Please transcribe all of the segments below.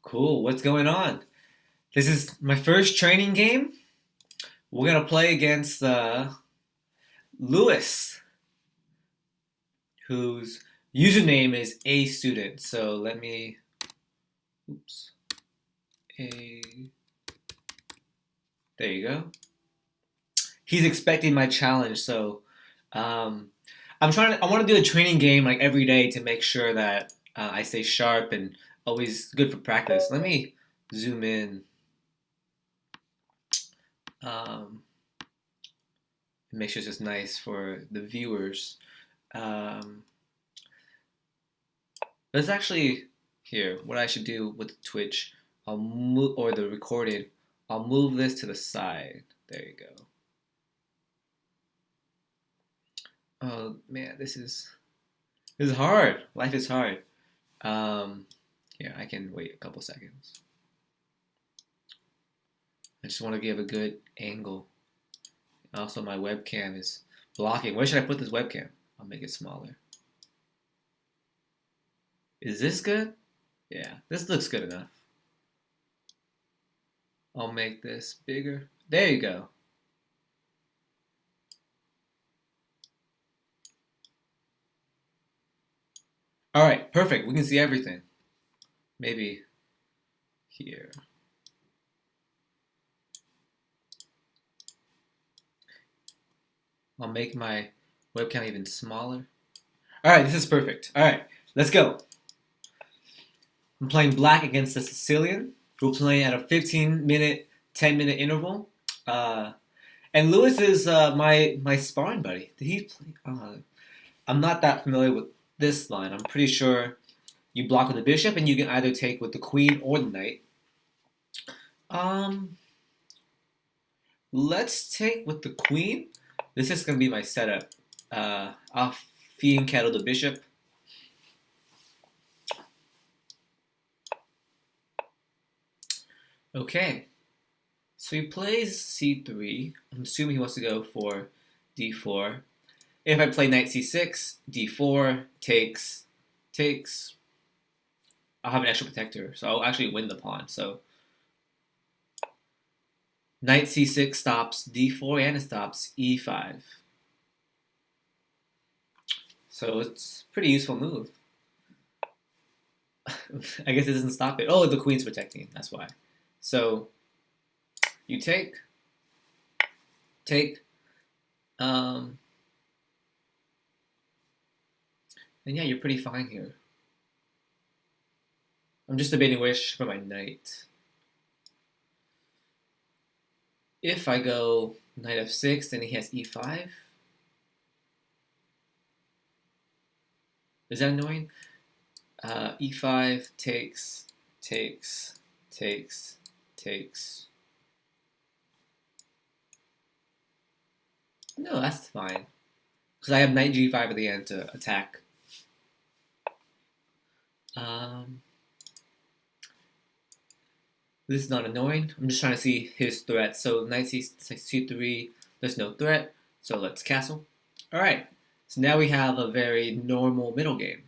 Cool. What's going on? This is my first training game. We're gonna play against Luis, whose username is a student. So let me. Oops. A. There you go. He's expecting my challenge, so um, I'm trying. I want to do a training game like every day to make sure that I stay sharp and always good for practice. Let me zoom in. Um, Make sure it's just nice for the viewers. Um, let's actually here. What I should do with Twitch, I'll move or the recorded. I'll move this to the side. There you go. Oh man, this is hard. Life is hard. Um, yeah, I can wait a couple seconds. I just want to give a good angle. Also, my webcam is blocking. Where should I put this webcam? I'll make it smaller. Is this good? Yeah, this looks good enough. I'll make this bigger. There you go. All right, perfect. We can see everything. Maybe here. I'll make my webcam even smaller. All right, this is perfect. All right, let's go. I'm playing black against the Sicilian. We're playing at a 15-minute, 10-minute interval. Uh, and Lewis is my sparring buddy. Did he play? I'm not that familiar with this line. I'm pretty sure you block with the bishop, and you can either take with the queen or the knight. Um, let's take with the queen. This is gonna be my setup. I'll fiend kettle the bishop. Okay, so he plays c3. I'm assuming he wants to go for d4. If I play knight c6, d4 takes. I'll have an extra protector, so I'll actually win the pawn. So knight c6 stops d4 and it stops e5. So it's a pretty useful move. I guess it doesn't stop it. Oh, the queen's protecting. That's why. So you take. And yeah, you're pretty fine here. I'm just debating where I should put my knight. If I go knight f6, then he has e5. Is that annoying? E5 takes. No, that's fine. Because I have knight g5 at the end to attack. This is not annoying. I'm just trying to see his threat. So knight c3, there's no threat. So let's castle. All right. So now we have a very normal middle game.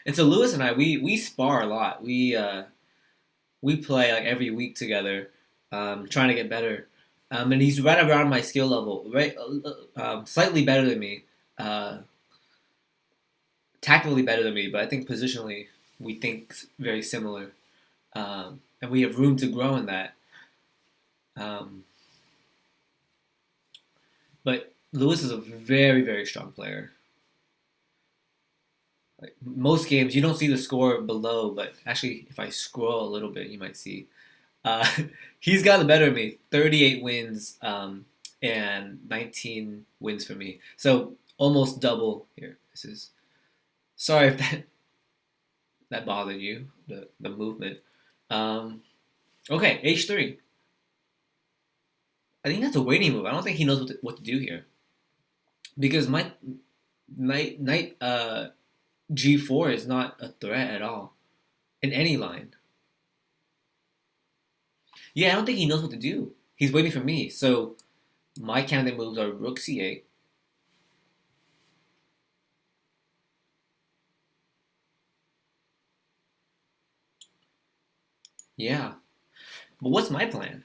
And so Lewis and I, we spar a lot. We play like every week together, trying to get better. And he's right around my skill level, right, slightly better than me, tactically better than me, but I think positionally we think very similar, and we have room to grow in that. Um, but Lewis is a very very strong player. Like most games, you don't see the score below, but actually, if I scroll a little bit, you might see uh, he's gotten better than me. 38 wins and 19 wins for me. So almost double here. This is sorry if that bothered you, the movement. Um, okay, h3. I think that's a waiting move. I don't think he knows what to do here because my knight g4 is not a threat at all in any line. Yeah, I don't think he knows what to do. He's waiting for me. So My candidate moves are rook c8. Yeah, but what's my plan?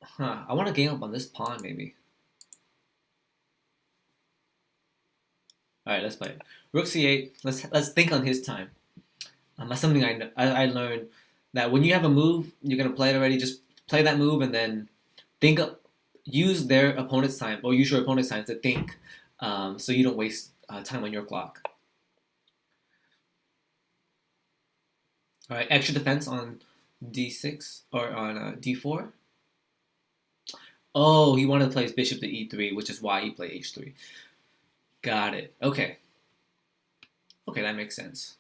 Huh, I want to game up on this pawn maybe. All right, let's play it. Rook c8. Let's think on his time. That's something I learned that when you have a move, you're gonna play it already. Just play that move and then think. Use their opponent's time or use your opponent's time to think, so you don't waste time on your clock. All right, extra defense on d6 or on d4. Oh, he wanted to play his bishop to e3, which is why he played h3. Got it. Okay. Okay, that makes sense.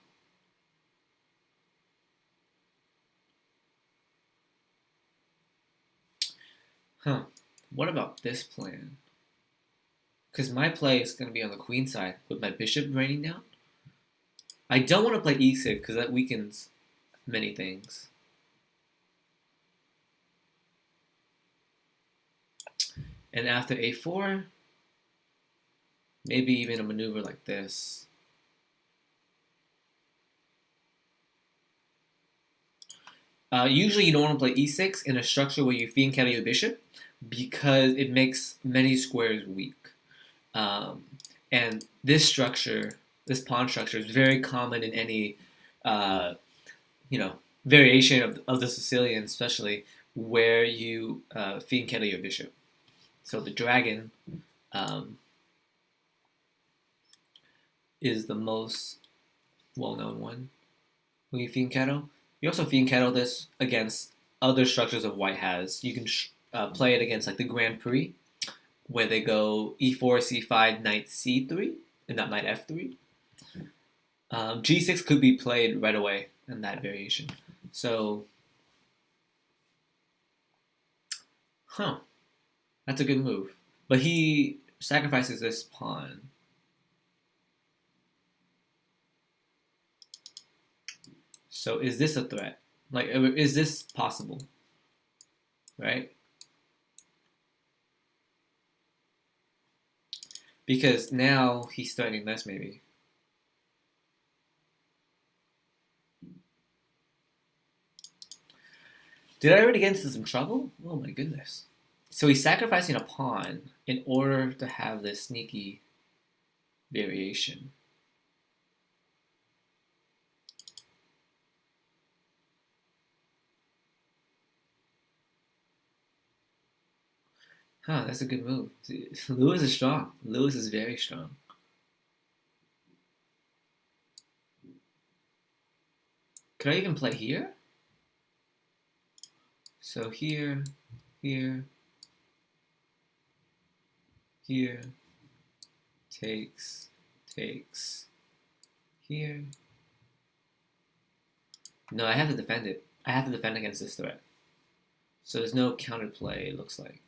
Huh. What about this plan? Because my play is going to be on the queen side with my bishop raining down. I don't want to play e6 because that weakens many things. And after a4, maybe even a maneuver like this. Usually you don't want to play e6 in a structure where you fianchetto your bishop because it makes many squares weak. And this structure, this pawn structure, is very common in any, uh, variation of the Sicilian, especially where you fianchetto your bishop. So the dragon is the most well-known one. When you fianchetto, you also fianchetto this against other structures of white has. You can play it against like the Grand Prix, where they go e4, c5, knight c3, and not knight f3. G6 could be played right away in that variation. So, that's a good move. But he sacrifices this pawn. So is this a threat? Like, is this possible? Right? Because now he's threatening this maybe. Did I already get into some trouble? Oh my goodness. So he's sacrificing a pawn in order to have this sneaky variation. Huh, that's a good move. Luiz is strong. Luiz is very strong. Could I even play here? So here, here, here, takes, here. No, I have to defend it. I have to defend against this threat. So there's no counterplay, it looks like.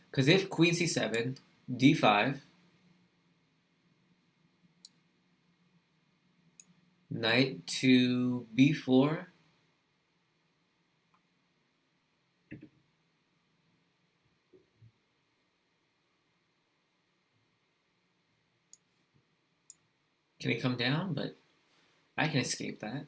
Because if queen c7, d5, knight to b4, can he come down? But I can escape that.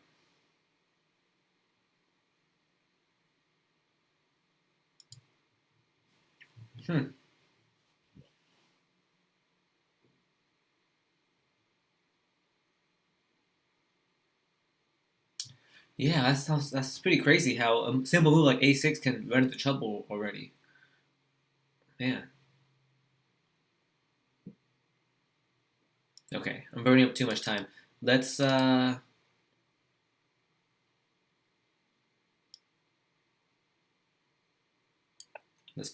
Yeah, that's pretty crazy how a simple move like a6 can run into trouble already. Man. Okay, I'm burning up too much time. Let's let's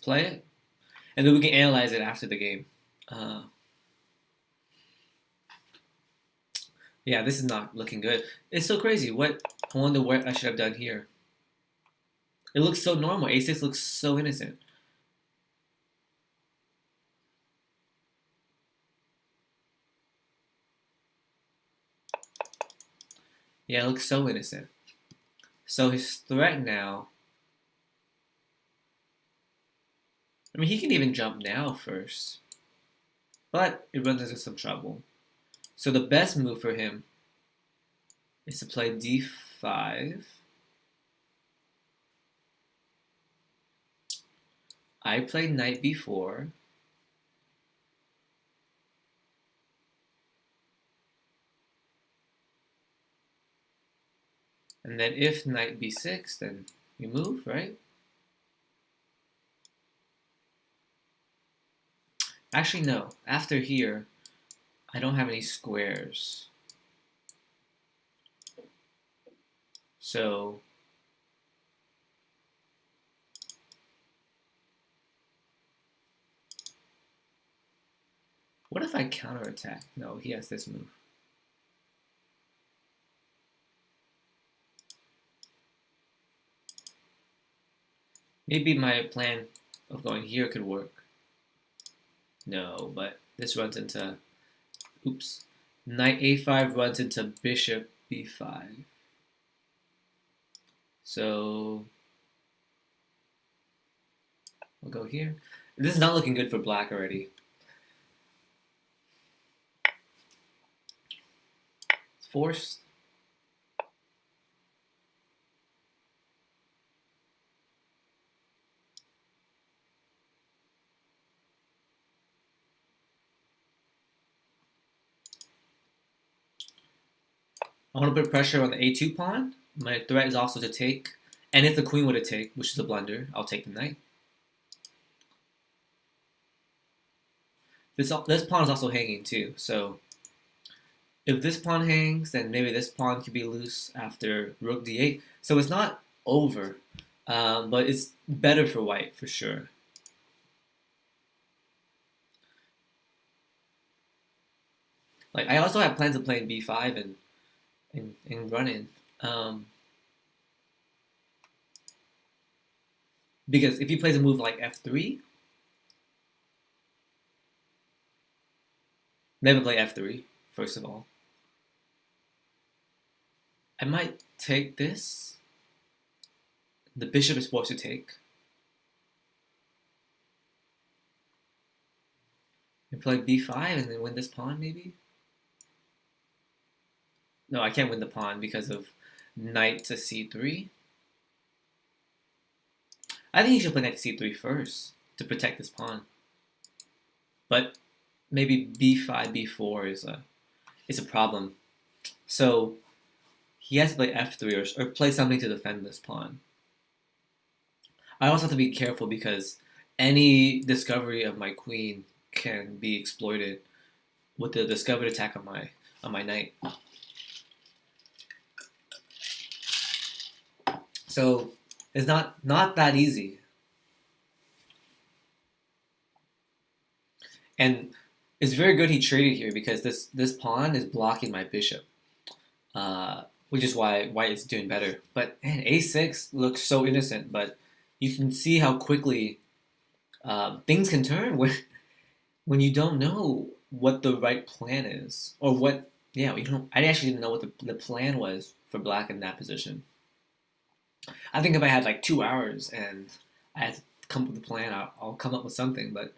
play it, and then we can analyze it after the game. Yeah, this is not looking good. It's so crazy. I wonder what I should have done here. It looks so normal. A6 looks so innocent. Yeah, it looks so innocent. So his threat now, I mean, he can even jump now first, but it runs into some trouble. So the best move for him is to play d5. I played knight b4. And then if knight b6, then you move, right? Actually, no. After here, I don't have any squares. So what if I counterattack? No, he has this move. Maybe my plan of going here could work. No, but this runs into, oops. Knight a5 runs into bishop b5. So we'll go here. This is not looking good for black already. It's forced. I want to put pressure on the a2 pawn. My threat is also to take. And if the queen were to take, which is a blunder, I'll take the knight. This pawn is also hanging too, so if this pawn hangs, then maybe this pawn could be loose after rook d8. So it's not over, but it's better for white for sure. Like I also have plans of playing b5 and running, because if he plays a move like f3, never play f3 first of all. I might take this. The bishop is forced to take. And play b5 and then win this pawn maybe? No, I can't win the pawn because of knight to c3. I think you should play knight to c3 first to protect this pawn. But maybe b5, b4 is a problem. So he has to play f3 or play something to defend this pawn. I also have to be careful because any discovery of my queen can be exploited with the discovered attack on my knight. So it's not that easy. And it's very good he traded here because this pawn is blocking my bishop, which is why white is doing better. But man, a6 looks so innocent, but you can see how quickly things can turn when you don't know what the right plan is or what. Yeah, we don't. I actually didn't know what the plan was for black in that position. I think if I had like 2 hours and I had to come up with a plan, I'll come up with something. But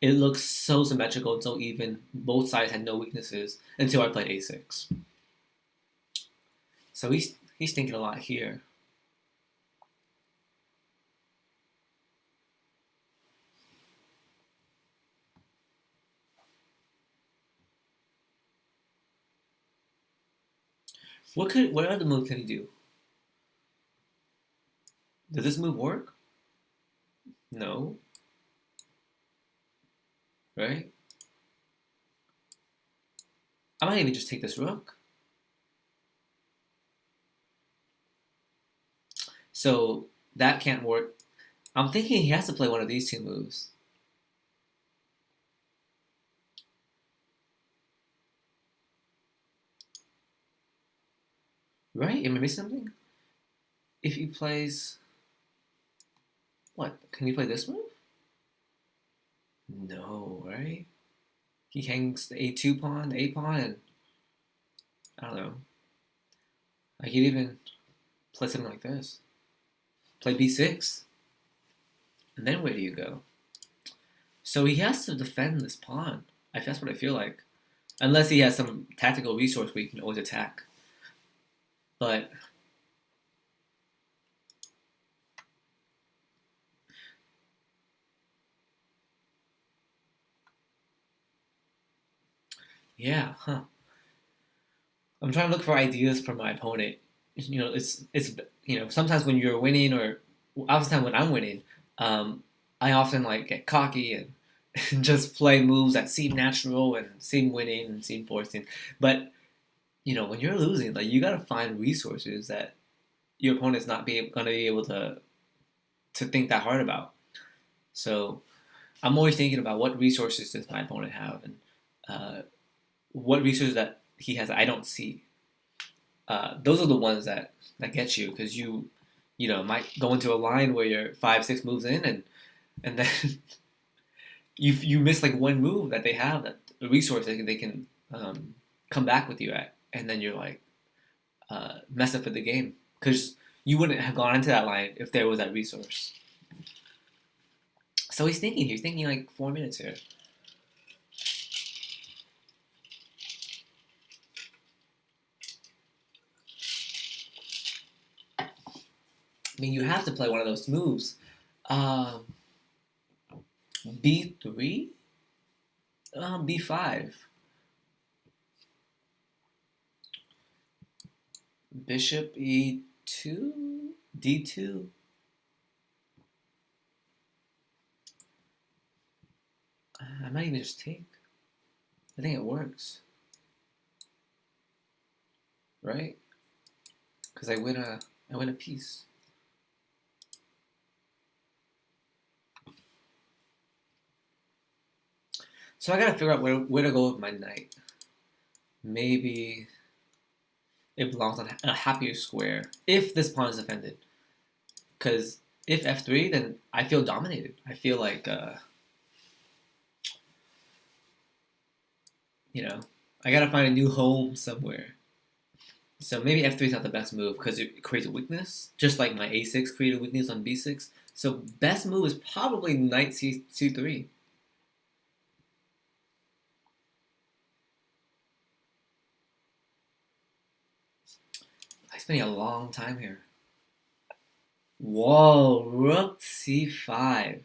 it looks so symmetrical and so even. Both sides had no weaknesses until I played a6. So he's thinking a lot here. What other move can he do? Does this move work? No. Right? I might even just take this rook. So that can't work. I'm thinking he has to play one of these two moves. Right? Am I missing something? If he plays... What? Can he play this move? No, right? He hangs the a2 pawn, the a pawn, and... I don't know. I could even play something like this. Play b6. And then where do you go? So he has to defend this pawn. That's what I feel like. Unless he has some tactical resource where he can always attack. But yeah, huh. I'm trying to look for ideas for my opponent. Sometimes when you're winning, or oftentimes when I'm winning, I often like get cocky and just play moves that seem natural and seem winning and seem forcing. But when you're losing, like you gotta find resources that your opponent's not gonna be able to think that hard about. So I'm always thinking about what resources does my opponent have, and uh, what resources that he has that I don't see. Those are the ones that get you, because might go into a line where you're 5-6 moves in, and then you miss like one move that they have, that a resource that they can come back with you at, and then you're like mess up for the game, because you wouldn't have gone into that line if there was that resource. So he's thinking like 4 minutes here. I mean, you have to play one of those moves. Um, B3, B5, Bishop E2, D2. I might even just take. I think it works, right? Because I win a piece. So I gotta figure out where to go with my knight. Maybe it belongs on a happier square if this pawn is defended. Because if f3, then I feel dominated. I feel like, I gotta find a new home somewhere. So maybe f3 is not the best move because it creates a weakness, just like my a6 created a weakness on b6. So best move is probably knight c3. I'm spending a long time here. Whoa, rook c5.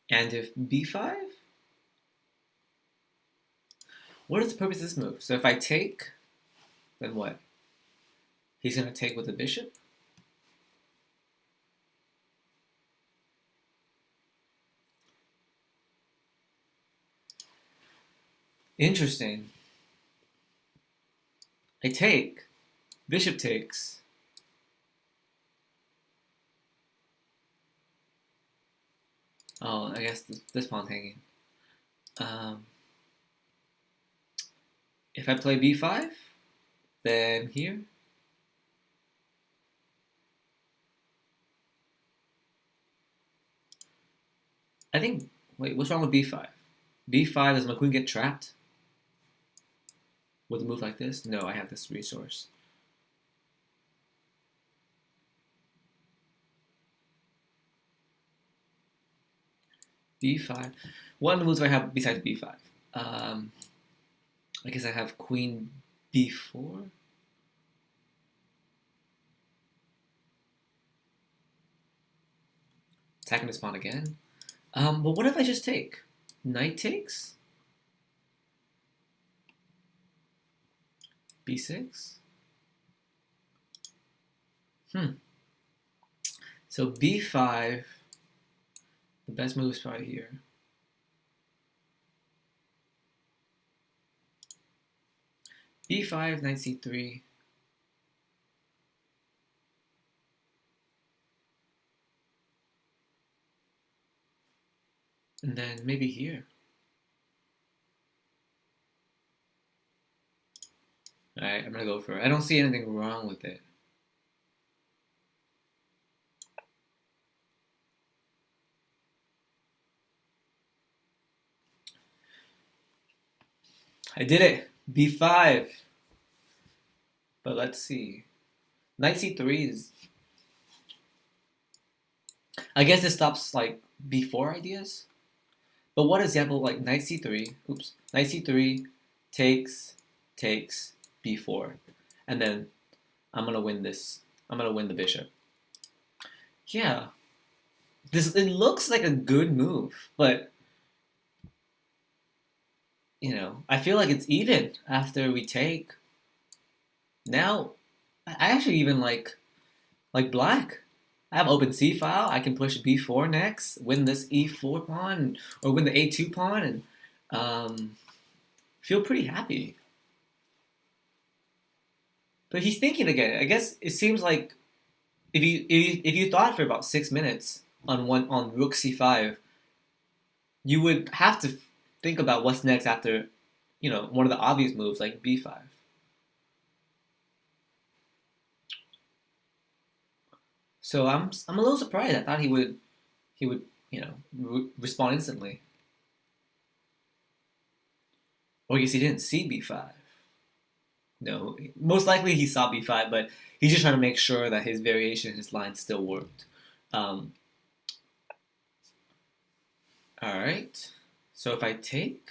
And if b5? What is the purpose of this move? So if I take, then what? He's going to take with the bishop? Interesting. I take. Bishop takes. Oh, I guess this pawn's hanging. If I play b5, then here. I think, wait, what's wrong with b5? b5, does my queen get trapped with a move like this? No, I have this resource. b5. What other moves do I have besides b5? I guess I have queen b4. Attacking this pawn again. But what if I just take? Knight takes? b6? So b5, the best move is probably here. b5, knight c3. And then maybe here. Alright, I'm gonna go for it. I don't see anything wrong with it. I did it. B5. But let's see. Knight C3 is. I guess this stops like B4 ideas. But what example like Knight C3? Oops. Knight C3 takes B4, and then I'm gonna win this. I'm gonna win the bishop. Yeah. It looks like a good move, but I feel like it's even after we take. Now, I actually even like black. I have open C file. I can push B4 next, win this E4 pawn, or win the A2 pawn, and feel pretty happy. But he's thinking again. I guess it seems like if you thought for about 6 minutes on Rook C5, you would have to think about what's next after, one of the obvious moves like B5. So I'm a little surprised. I thought he would respond instantly. Or I guess he didn't see B5. No, most likely he saw B5, but he's just trying to make sure that his variation, his line still worked. Um, all right. So if I take,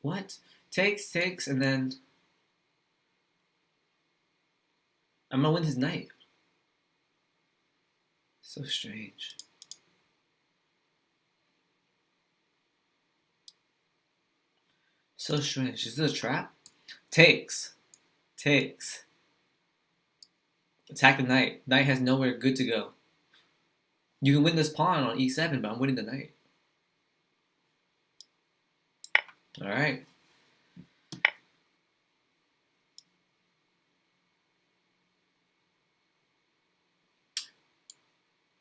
what? Takes, and then I'm gonna win his knight. So strange. So strange. Is this a trap? Takes. Attack the knight. Knight has nowhere good to go. You can win this pawn on e7, but I'm winning the knight. All right.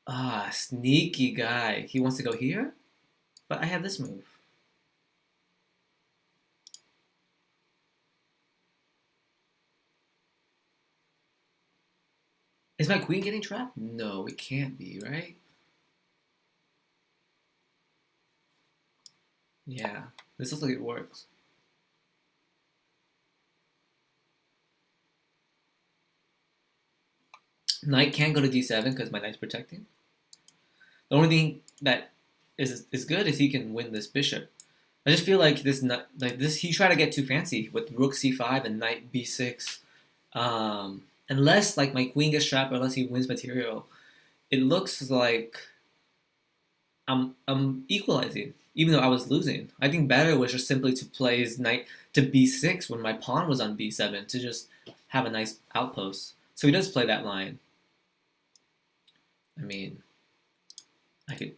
Ah, sneaky guy. He wants to go here, but I have this move. Is my queen getting trapped? No, it can't be, right? Yeah, this looks like it works. Knight can't go to d7 because my knight's protecting. The only thing that is good is he can win this bishop. I just feel like this he tried to get too fancy with rook c5 and knight b6. Unless like my queen gets trapped or unless he wins material, it looks like I'm equalizing, even though I was losing. I think better was just simply to play his knight to b6 when my pawn was on b7 to just have a nice outpost. So he does play that line. I mean, I think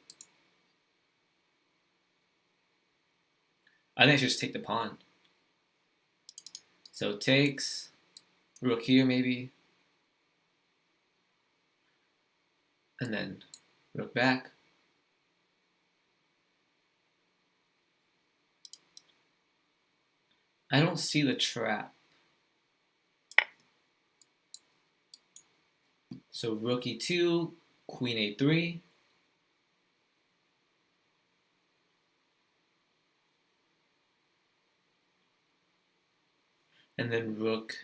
I should just take the pawn. So takes, rook here maybe, and then rook back. I don't see the trap. So rook e2, queen a3. And then rook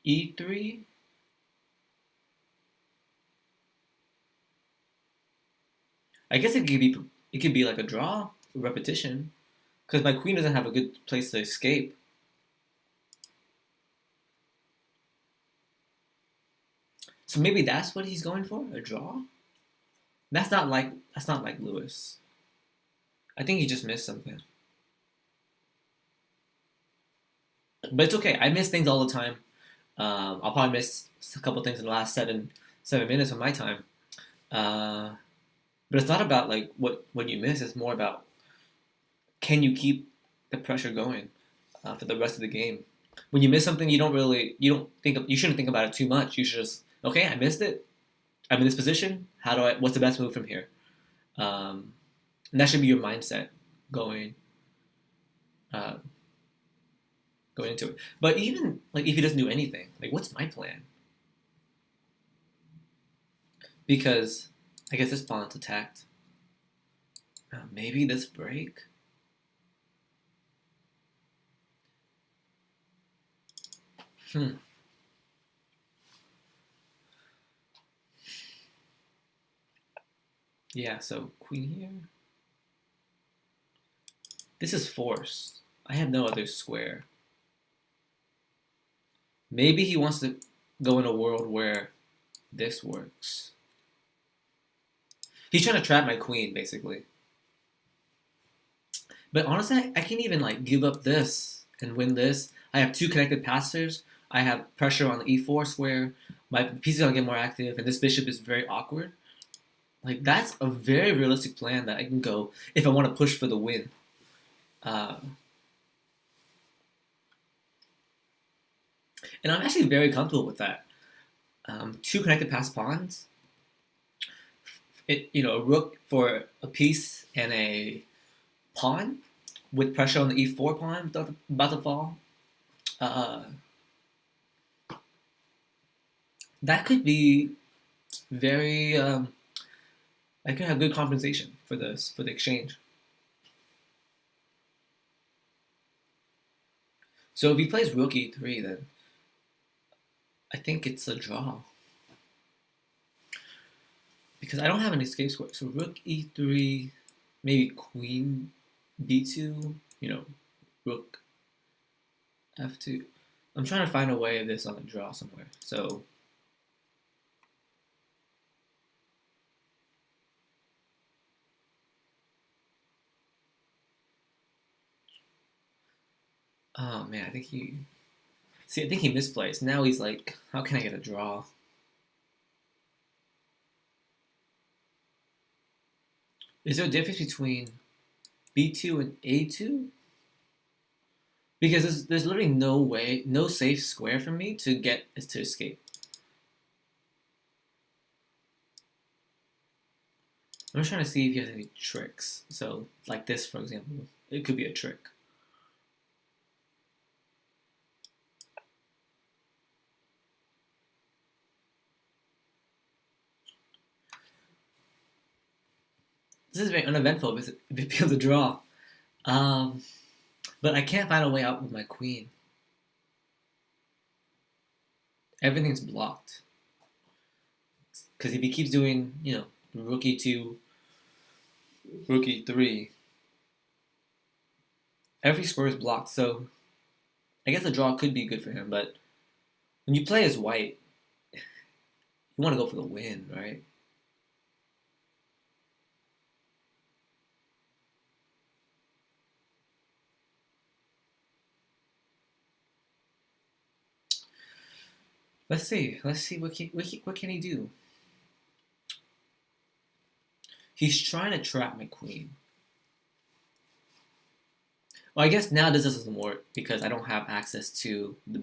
e3. I guess it could be like a draw, a repetition, because my queen doesn't have a good place to escape. So maybe that's what he's going for, a draw. That's not like Luiz. I think he just missed something. But it's okay. I miss things all the time. I'll probably miss a couple things in the last seven minutes of my time. But it's not about like what you miss. It's more about can you keep the pressure going for the rest of the game. When you miss something, you shouldn't think about it too much. You should just okay, I missed it. I'm in this position. What's the best move from here? And that should be your mindset going uh, going into it. But even like if he doesn't do anything, like what's my plan? because I guess this pawn's attacked. Maybe this break? Hmm. Yeah, so queen here. This is forced. I have no other square. Maybe he wants to go in a world where this works. He's trying to trap my queen, basically. But honestly, I can even like give up this and win this. I have two connected passers. I have pressure on the e4 square. My piece is gonna get more active, and this bishop is very awkward. Like that's a very realistic plan that I can go if I want to push for the win. Uh, and I'm actually very comfortable with that. Two connected pass pawns. A rook for a piece and a pawn with pressure on the e4 pawn about to fall. Uh, that could be very. I could have good compensation for the exchange. So if he plays rook e3, then I think it's a draw because I don't have an escape square. So rook e3, maybe queen b2. Rook f2. I'm trying to find a way of this on a draw somewhere. So oh man, I think he misplaced. Now he's like, how can I get a draw? Is there a difference between b2 and a2? Because there's literally no way, no safe square for me to escape. I'm just trying to see if he has any tricks. So like this, for example, it could be a trick. This is very uneventful if it becomes a draw. But I can't find a way out with my queen. Everything's blocked. Because if he keeps doing, rook e2, rook e3, every square is blocked. So I guess the draw could be good for him. But when you play as white, you want to go for the win, right? Let's see. Let's see what can he do. He's trying to trap my queen. Well, I guess now this doesn't work because I don't have access to the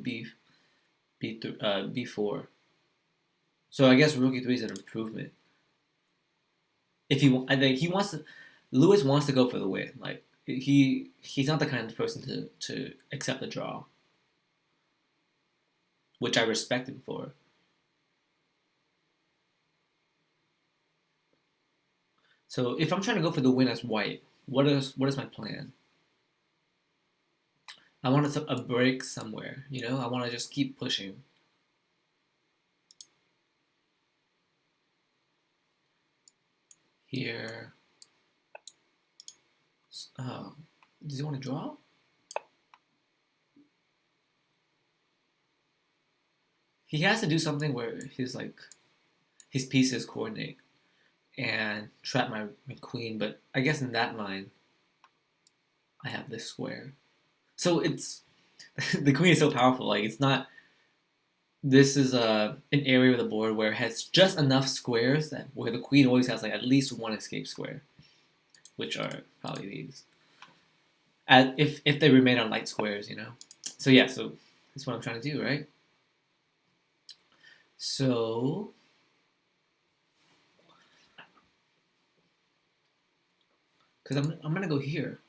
b4. So I guess rook e3 is an improvement. I think he wants to. Luiz wants to go for the win. Like he's not the kind of person to accept the draw, which I respect him for. So if I'm trying to go for the win as white, what is my plan? I want a break somewhere. I want to just keep pushing. Here. Does he want to draw? He has to do something where his pieces coordinate and trap my queen. But I guess in that line, I have this square. So it's the queen is so powerful. Like it's not. This is an area of the board where it has just enough squares where the queen always has like at least one escape square, which are probably these. If they remain on light squares. So yeah, so that's what I'm trying to do, right? So because I'm gonna go here.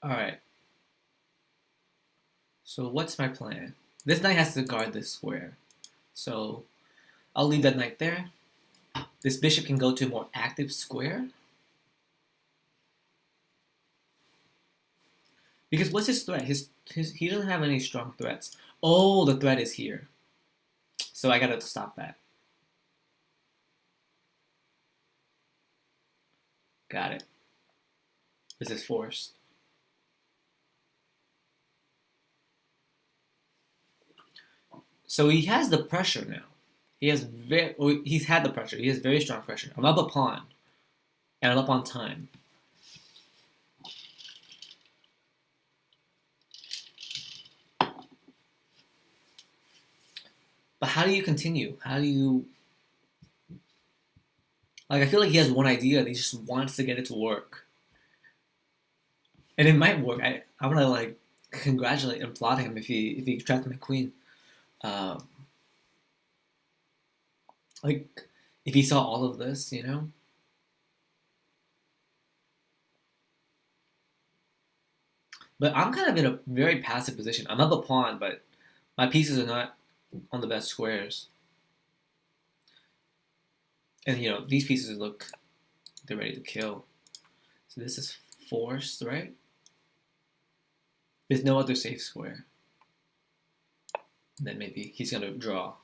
All right. So what's my plan? This knight has to guard this square. So I'll leave that knight there. This bishop can go to a more active square. Because what's his threat? He doesn't have any strong threats. Oh, the threat is here. So I gotta stop that. Got it. This is forced. So he has the pressure now. He's had the pressure. He has very strong pressure. I'm up a pawn, and I'm up on time. But how do you continue? How do you... Like, I feel like he has one idea and he just wants to get it to work. And it might work. I want to, like, congratulate and applaud him if he trapped my queen. Like, if he saw all of this, you know? But I'm kind of in a very passive position. I'm up a pawn, but my pieces are not on the best squares. And, you know, these pieces look, they're ready to kill. So this is forced, right? There's no other safe square. And then maybe he's going to draw.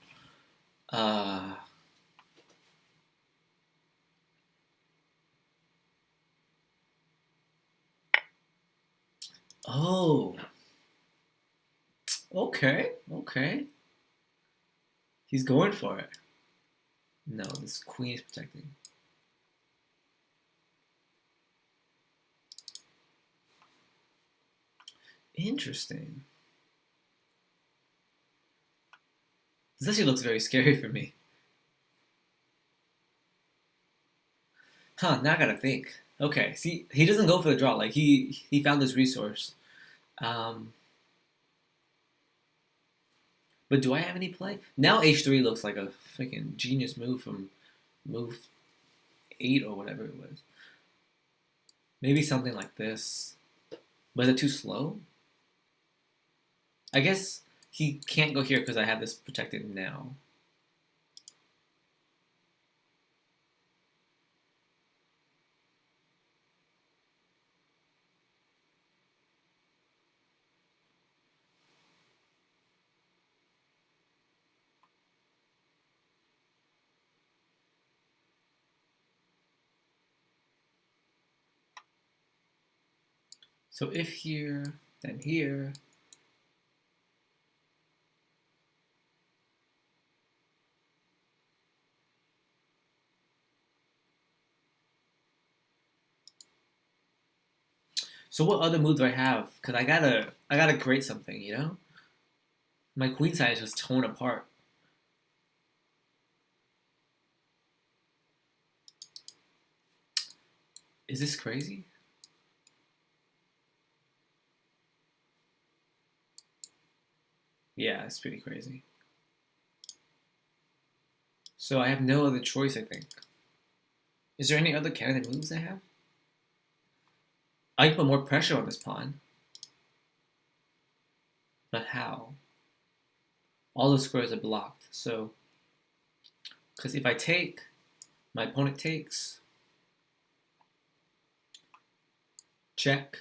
Oh. Okay, okay. He's going for it. No, this queen is protecting. Interesting. This actually looks very scary for me. Huh, now I gotta think. Okay, see, he doesn't go for the draw. Like, he found this resource. But do I have any play? Now h3 looks like a freaking genius move from move 8 or whatever it was. Maybe something like this. But is it too slow? I guess he can't go here because I have this protected now. So if here, then here. So what other move do I have? Cause I gotta create something, you know? My queen side is just torn apart. Is this crazy? Yeah, it's pretty crazy. So I have no other choice, I think. Is there any other candidate moves I have? I can put more pressure on this pawn. But how? All the squares are blocked. So, because if I take, my opponent takes. Check.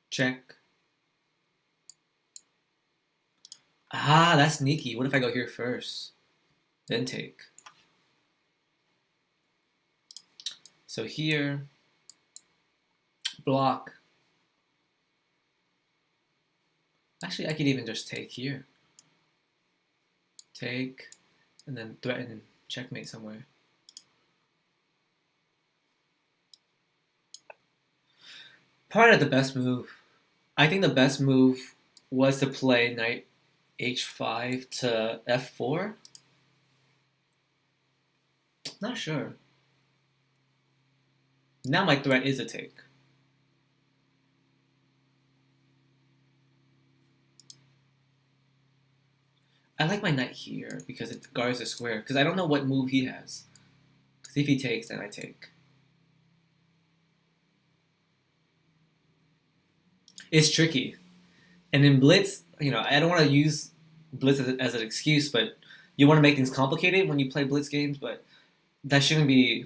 Check. Ah, that's sneaky. What if I go here first? Then take. So here, block. Actually, I could even just take here. Take, and then threaten checkmate somewhere. Probably not the best move. I think the best move was to play knight h5 to f4. Not sure. Now my threat is a take. I like my knight here because it guards the square. Because I don't know what move he has. Because if he takes, then I take. It's tricky. And in Blitz, I don't want to use Blitz as an excuse, but you want to make things complicated when you play Blitz games, but that shouldn't be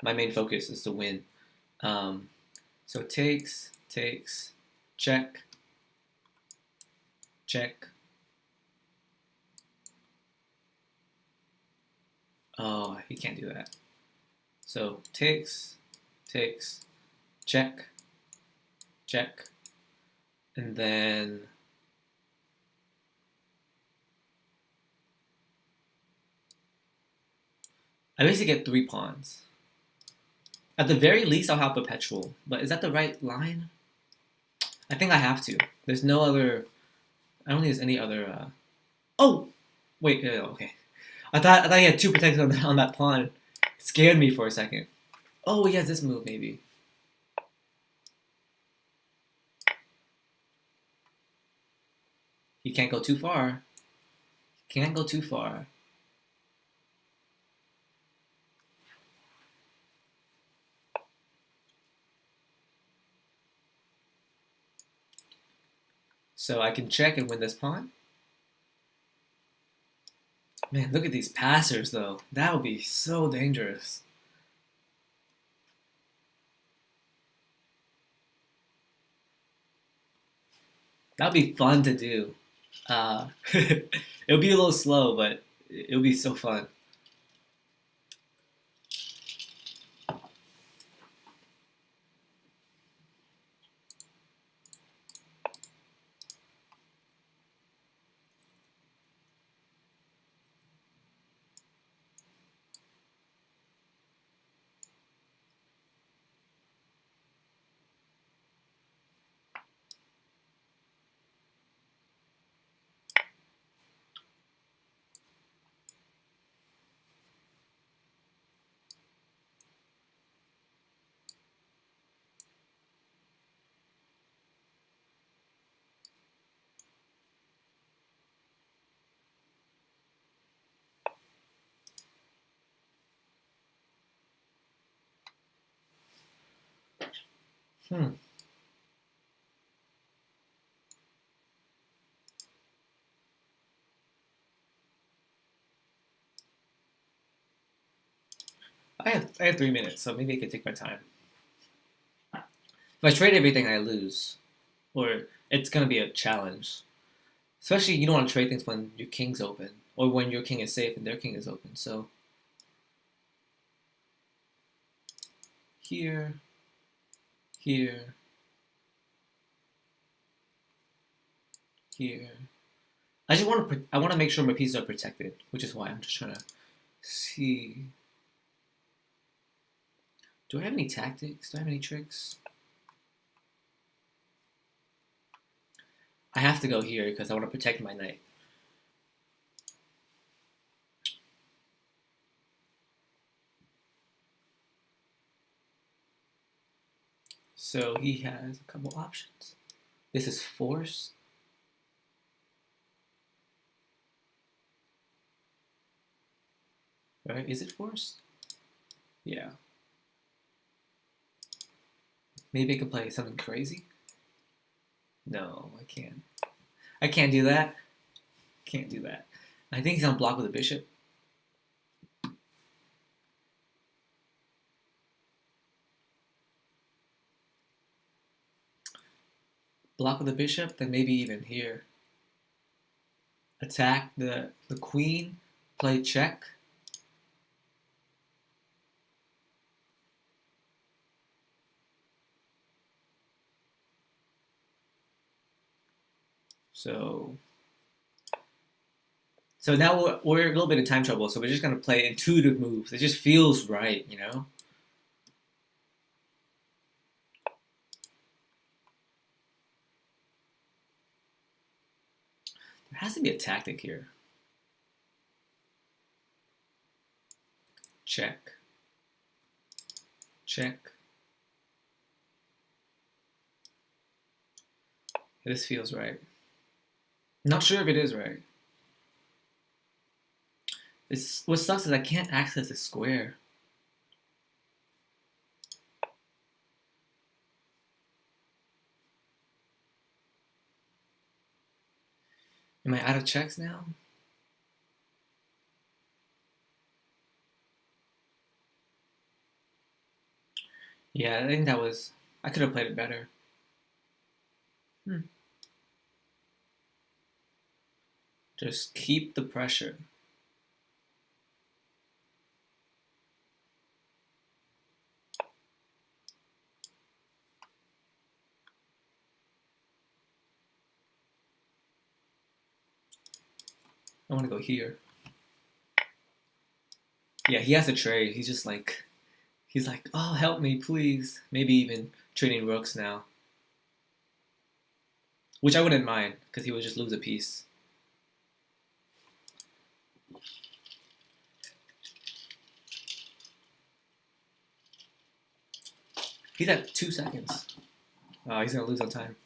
my main focus is to win. Um, so takes, check, check. Oh, he can't do that. So takes, check, check, and then I basically get 3 pawns. At the very least, I'll have Perpetual, but is that the right line? I think I have to. There's no other. I don't think there's any other. Oh, wait. Okay. I thought he had 2 protectors on that pawn. It scared me for a second. Oh, he has this move maybe. He can't go too far. Can't go too far. So I can check and win this pawn. Man, look at these passers though. That would be so dangerous. That would be fun to do. It would be a little slow, but it would be so fun. Hmm. I have 3 minutes, so maybe I can take my time. If I trade everything, I lose, or it's gonna be a challenge. Especially you don't want to trade things when your king's open, or when your king is safe and their king is open. So here, here, here. I want to make sure my pieces are protected, which is why I'm just trying to see. Do I have any tactics? Do I have any tricks? I have to go here because I want to protect my knight. So he has a couple options. This is force. Right? Is it forced? Yeah. Maybe I could play something crazy. No, I can't. I can't do that. Can't do that. I think he's on block with a bishop. Block with a bishop, then maybe even here. Attack the queen, play check. So now we're a little bit in time trouble, so we're just gonna play intuitive moves. It just feels right, you know? There has to be a tactic here. Check. Check. This feels right. Not sure if it is right. What sucks is I can't access the square. Am I out of checks now? Yeah, I think that was... I could have played it better. Just keep the pressure. I want to go here. Yeah, he has a trade. He's like, oh, help me, please. Maybe even trading rooks now. Which I wouldn't mind, because he would just lose a piece. He's at 2 seconds. Oh, he's going to lose on time.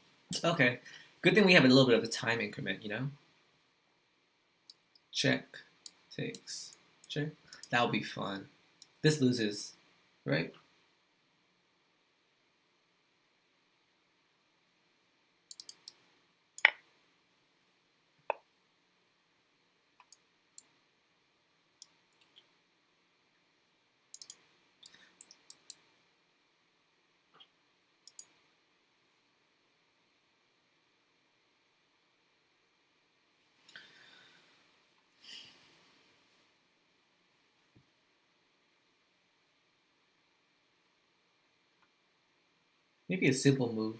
Okay. Good thing we have a little bit of a time increment, you know? Check. Takes. Check. That'll be fun. This loses, right? Maybe a simple move.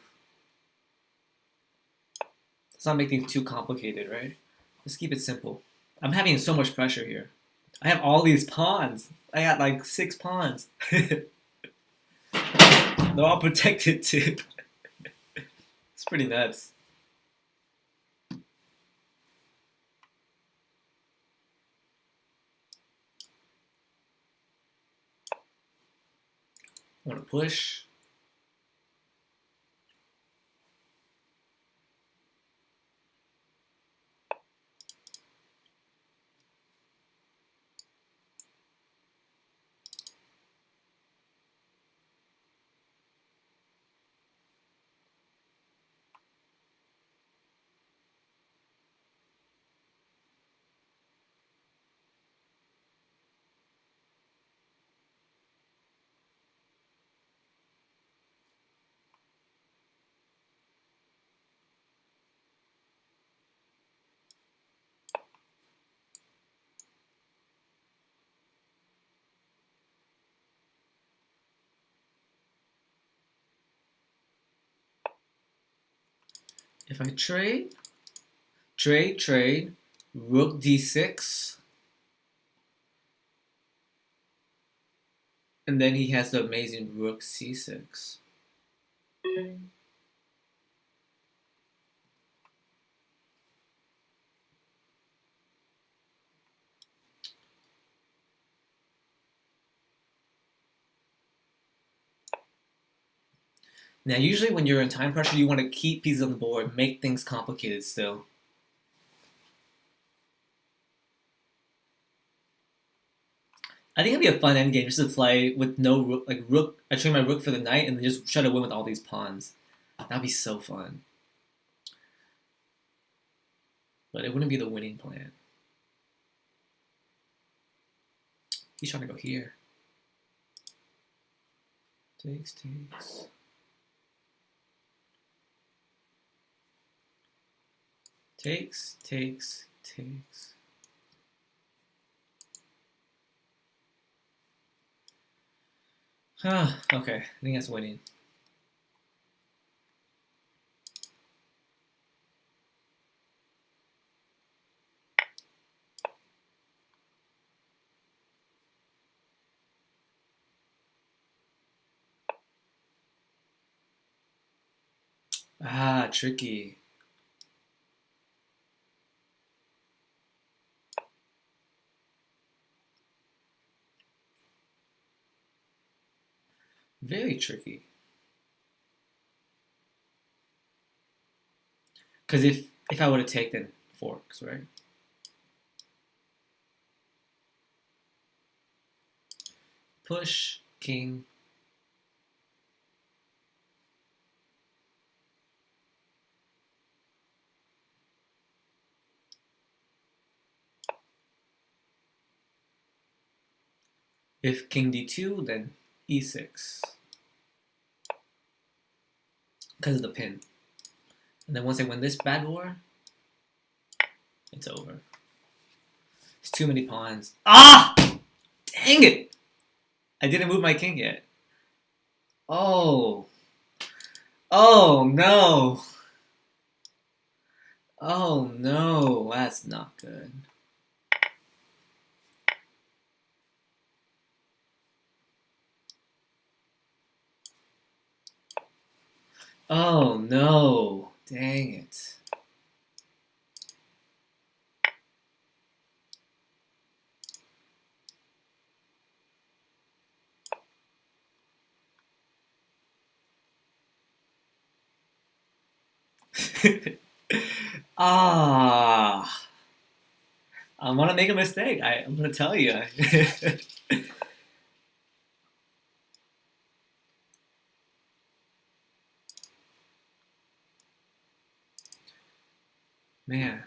Let's not make things too complicated, right? Let's keep it simple. I'm having so much pressure here. I have all these pawns. I got like 6 pawns. They're all protected too. It's pretty nuts. I want to push. If I trade, rook d6, and then he has the amazing rook c6. Now, usually when you're in time pressure, you want to keep pieces on the board, make things complicated still. I think it'd be a fun endgame just to play with no rook, like rook. I trade my rook for the knight and then just try to win with all these pawns. That'd be so fun. But it wouldn't be the winning plan. He's trying to go here. Takes. Takes. Okay, I think that's winning. Tricky. Very tricky. Because if I would have taken forks, right? Push, king. If king d2, then e6. Because of the pin. And then once I win this bad war, it's over. It's too many pawns. Ah! Dang it! I didn't move my king yet. Oh. Oh no. Oh no, that's not good. Oh no. Dang it. Ah. I want to make a mistake. I'm going to tell you. Man.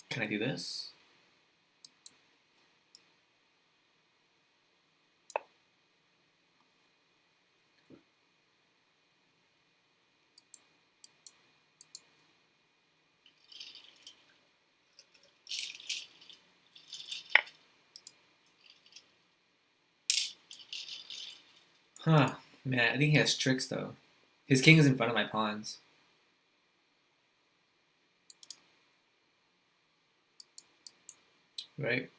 Can I do this? Huh. Man, I think he has tricks, though. His king is in front of my pawns. Right?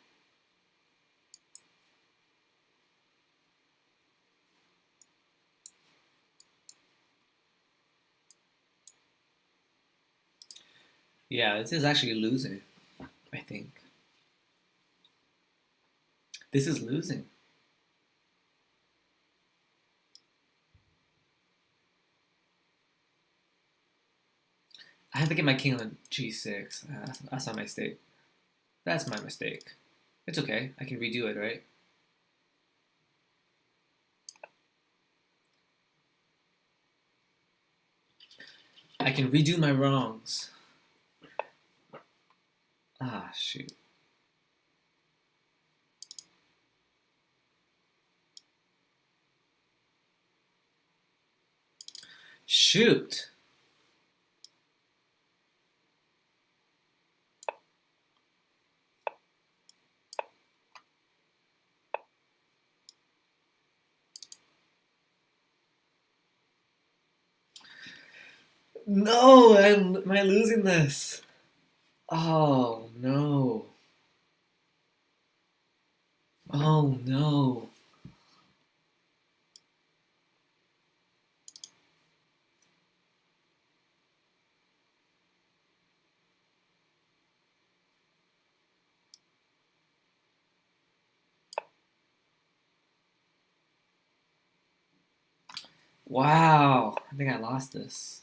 Yeah, this is actually losing, I think. This is losing. I have to get my king on g6. That's not my mistake. That's my mistake. It's okay. I can redo it, right? I can redo my wrongs. Ah, shoot. Shoot. No, am I losing this? Oh, no. Oh, no. Wow. I think I lost this.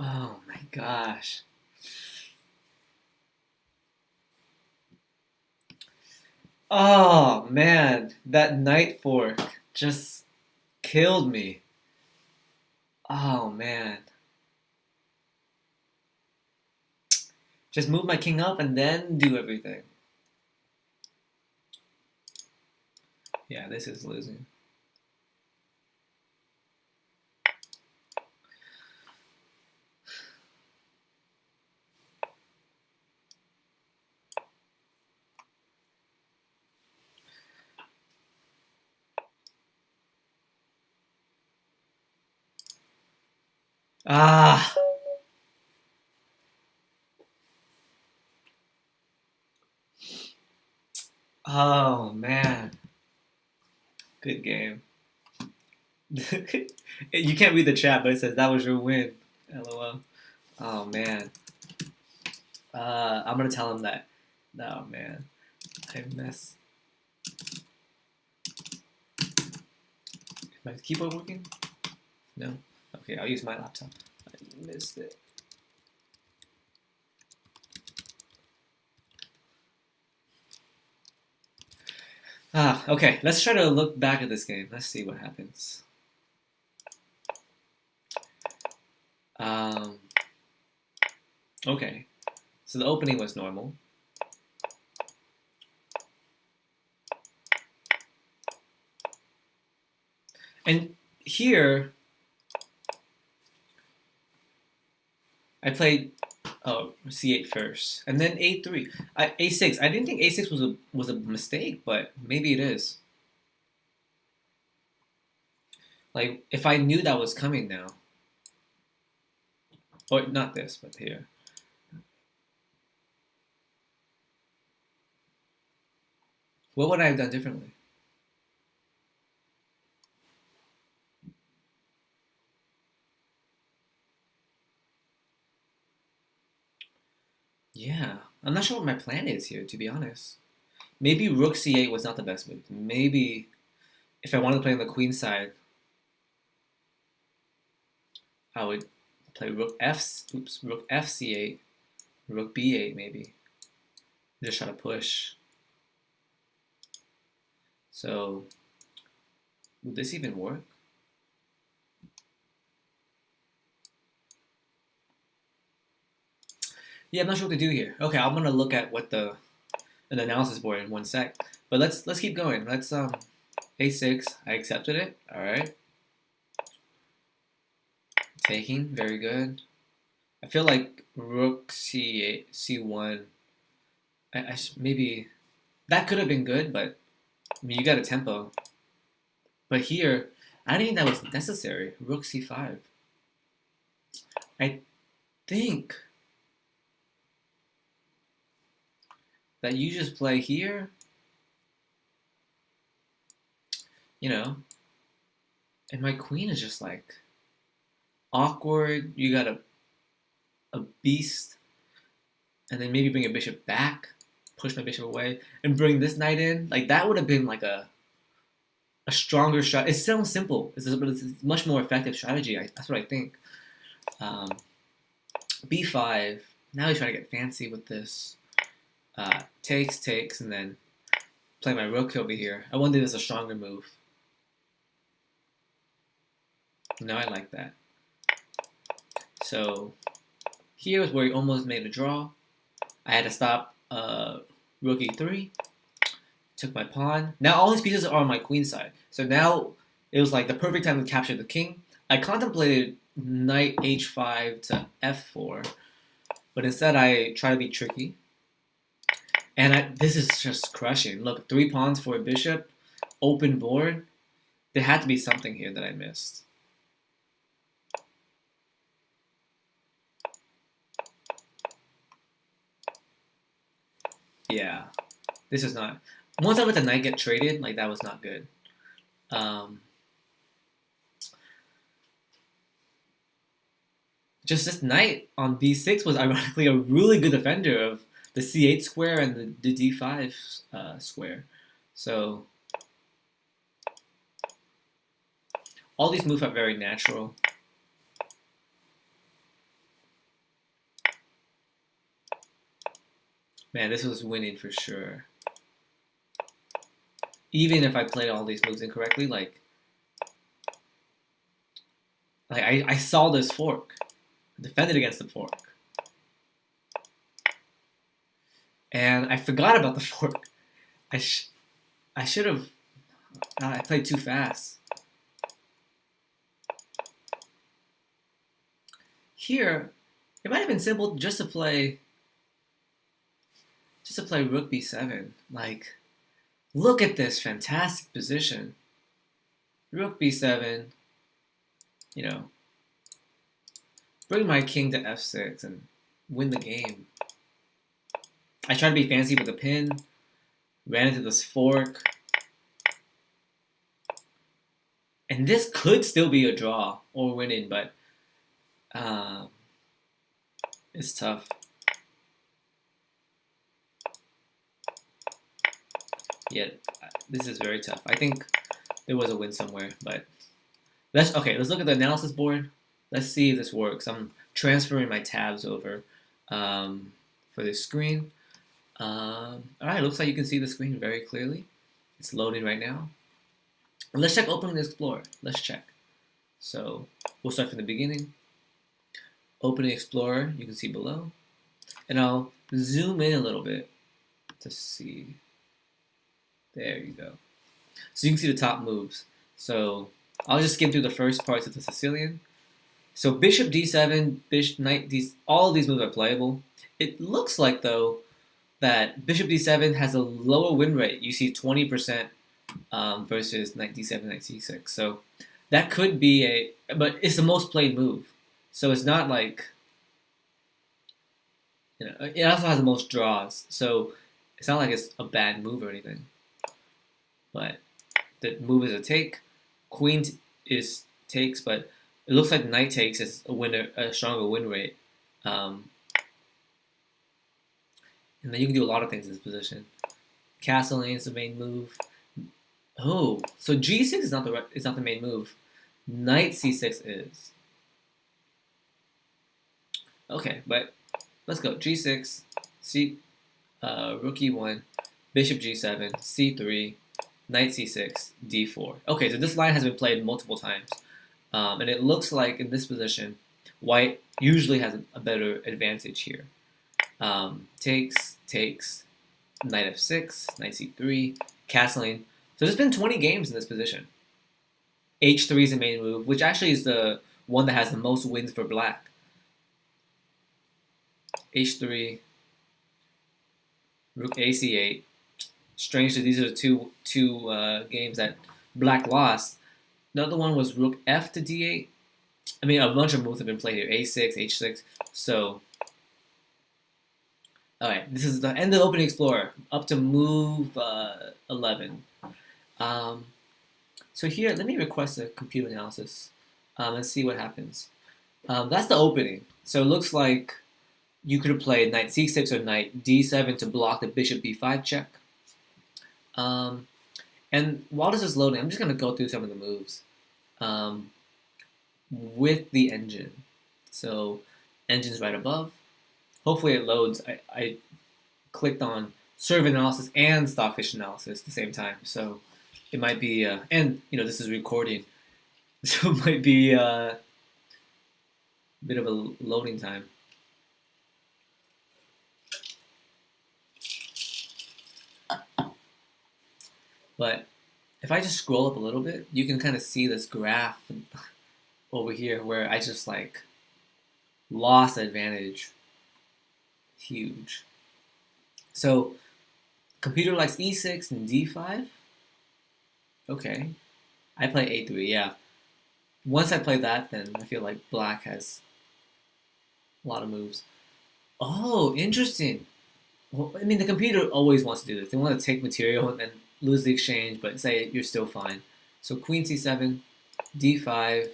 Oh, my gosh. Oh, man. That knight fork just killed me. Oh, man. Just move my king up and then do everything. Yeah, this is losing. Ah. Oh, man. Good game. You can't read the chat, but it says that was your win. LOL. Oh, man. I'm gonna tell him that. Oh, man. I messed. Is my keyboard working? No? Okay, I'll use my laptop. I missed it. Okay. Let's try to look back at this game. Let's see what happens. Um, okay. So the opening was normal. And here, I played c8 first, and then a3, a6. I didn't think a6 was a mistake, but maybe it is. Like if I knew that was coming now, or not this, but here. What would I have done differently? Yeah, I'm not sure what my plan is here, to be honest. Maybe rook c8 was not the best move. Maybe if I wanted to play on the queen side, I would play rook f c8, rook b8 maybe. Just try to push. So, would this even work? Yeah, I'm not sure what to do here. Okay, I'm gonna look at what an analysis board in one sec. But let's keep going. Let's a6. I accepted it. All right. Taking, very good. I feel like rook c8, c1. Maybe that could have been good, but I mean you got a tempo. But here, I didn't think that was necessary. Rook c5. I think that you just play here, you know, and my queen is just like awkward. You got a beast, and then maybe bring a bishop back, push my bishop away, and bring this knight in. Like that would have been like a stronger shot. It sounds simple, but it's a much more effective strategy. That's what I think. Um, b5. Now he's trying to get fancy with this. Takes, and then play my rook over here. I wonder if there's a stronger move. No, I like that. So here is where he almost made a draw. I had to stop rook e3. Took my pawn. Now all these pieces are on my queen side. So now it was like the perfect time to capture the king. I contemplated knight h5 to f4, but instead I try to be tricky. And this is just crushing. Look, 3 pawns for a bishop, open board. There had to be something here that I missed. Yeah, this is not. Once I let the knight get traded, like that was not good. Just this knight on b6 was ironically a really good defender of the c8 square and the d5 square. So all these moves are very natural. Man, this was winning for sure. Even if I played all these moves incorrectly, like I saw this fork, defended against the fork, and I forgot about the fork. I should have. I played too fast. Here, it might have been simple just to play rook b7. Like, look at this fantastic position. Rook b7, you know, bring my king to f6 and win the game. I tried to be fancy with a pin, ran into this fork. And this could still be a draw or winning, but it's tough. Yeah, this is very tough. I think there was a win somewhere, but let's look at the analysis board. Let's see if this works. I'm transferring my tabs over for this screen. All right, looks like you can see the screen very clearly. It's loading right now. And let's check opening the Explorer. Let's check. So we'll start from the beginning. Opening Explorer, you can see below. And I'll zoom in a little bit to see. There you go. So you can see the top moves. So I'll just skim through the first parts of the Sicilian. So bishop d7, bishop knight d, all of these moves are playable. It looks like though that bishop d7 has a lower win rate. You see 20% versus knight d7, knight c6. So that could be but it's the most played move. So it's not like, it also has the most draws. So it's not like it's a bad move or anything. But the move is a take. Queen is takes, but it looks like knight takes is a stronger win rate. And then you can do a lot of things in this position. Castling is the main move. Oh, so g6 is not the main move. Knight c6 is. Okay, but let's go. G6, rook e1, bishop g7, c3, knight c6, d4. Okay, so this line has been played multiple times. And it looks like in this position, white usually has a better advantage here. Takes, knight f6, knight c3, castling. So there's been 20 games in this position. h3 is the main move, which actually is the one that has the most wins for black. h3, rook ac8. Strangely, these are the two games that black lost. The other one was rook f to d8. I mean, a bunch of moves have been played here. a6, h6. So, all right, this is the end of the opening Explorer. Up to move 11. So here, let me request a computer analysis and see what happens. That's the opening. So it looks like you could have played knight c6 or knight d7 to block the bishop b5 check. And while this is loading, I'm just going to go through some of the moves with the engine. So engine's right above. Hopefully it loads. I clicked on serve analysis and stockfish analysis at the same time. So it might be, and this is recording. So it might be a bit of a loading time. But if I just scroll up a little bit, you can kind of see this graph over here where I just like lost advantage. Huge. So computer likes e6 and d5. Okay. I play a3, yeah. Once I play that, then I feel like black has a lot of moves. Oh, interesting. Well, I mean, the computer always wants to do this. They want to take material and then lose the exchange, but say you're still fine. So queen c7, d5.